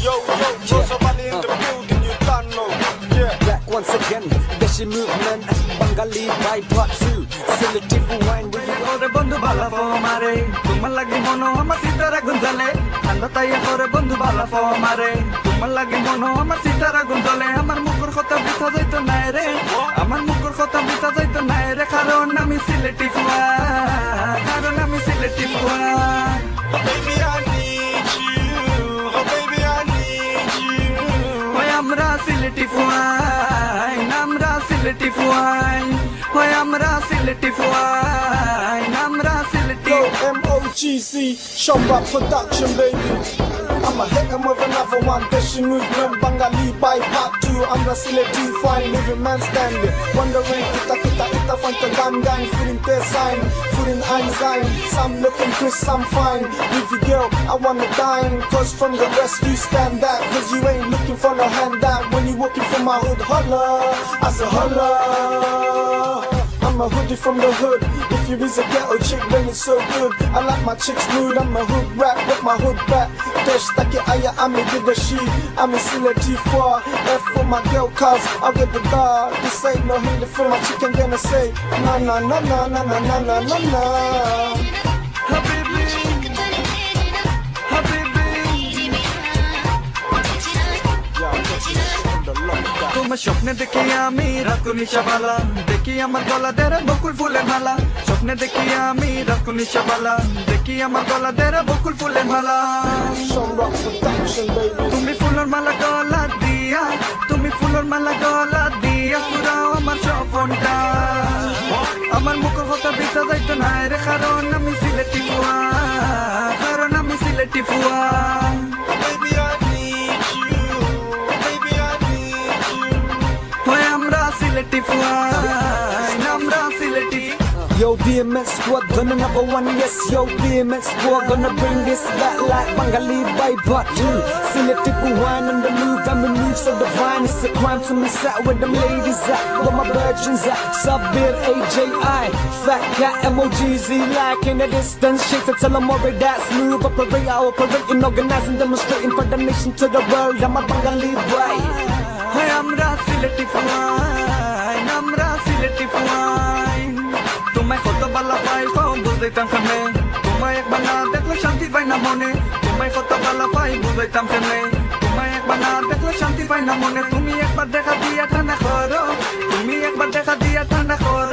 Yo, somebody in the building, you don't know. Yeah. Back once again, Deshi movement, Bengali by part 2. Selective wine with you. Ore bondhu bala fo mare, tumar lagi mono amar sitara gunjale. Anda taya ore bondhu bala fo mare, tumar lagi mono amar sitara gunjale. Amar mukur khota bitha jaito nai re, amar mukur khota bitha jaito nai re. Karon ami selective wine, karon ami selective wine. Oh baby, I need you. Oh baby, I need you. Hoy amra selective wine, amra selective wine. Hoy amra selective wine, amra selective. Yo, MOGC, Shomba Production, baby. I'ma hit him with another one. Deshi movement, Bengali by part 2. I'm the selective fine, living man standing. Wondering, ita, find the gang, feeling their sign, feeling ein. Some looking Chris, some fine. With you girl, I wanna dine. Cause from the rest you stand out. Cause you ain't looking for no handout. When you walking from my hood, holla. I say holla. I'm a hoodie from the hood. If you is a ghetto chick, then it's so good. I like my chicks nude, I'm a hood rap with my hood back. Dash taki aya, I'm a did the she. I'm a selective for F for my girl, cause I'll get the dog. This ain't no hinder for my chicken, gonna say na na na na na na na na na na. Habibi, Habibi. তোমার স্বপ্নে দেখি আমি রাত নিশাবালা, দেখি আমার গলা দেরা বকুল ফুলের মালা। স্বপ্নে দেখি আমি রাত নিশাবালা, দেখি আমার গলা দেরা বকুল ফুলের মালা। Shomba Production, baby. তুমি ফুলের মালা গলা দিয়া, তুমি ফুলের মালা গলা দিয়া পুরাও আমার স্বপ্নটা। আমার মুখের কথা বিতা যাইতো না রে, কারণ আমি সিলেটি ফুয়া, কারণ আমি সিলেটি ফুয়া। Baby, I need you. Baby, I need you. হয় আমরা সিলেটি ফুয়া, আমরা Sylheti. Yo, DMX squad, gonna number one, yes. Yo, DMX squad, gonna bring this back like Bengali by part 2. Selective wine on the move, I'm a move so divine. It's a crime to miss out where them ladies at, where my virgins at. Sabir, AJI, Fat Cat, MOGZ, like in the distance. Shakes to tell them already that smooth. Operate, I operate, and organizing, demonstrating for the nation to the world. I'm a Bengali boy. হয় আমরা সিলেটি ফুয়া, আমরা সিলেটি ফুয়া। তোমায় কত বালা পাই কম বুঝাইতাম কেমনে, তোমায় একবার না দেখলে শান্তি পাই না মনে। তোমায় কত বালা পাই বুঝাইতাম কেমনে, তোমায় একবার না দেখলে শান্তি পাই না মনে। তুমি একবার দেখা দিয়া ঠান্ডা করো, তুমি একবার দেখা দিয়া ঠান্ডা করো।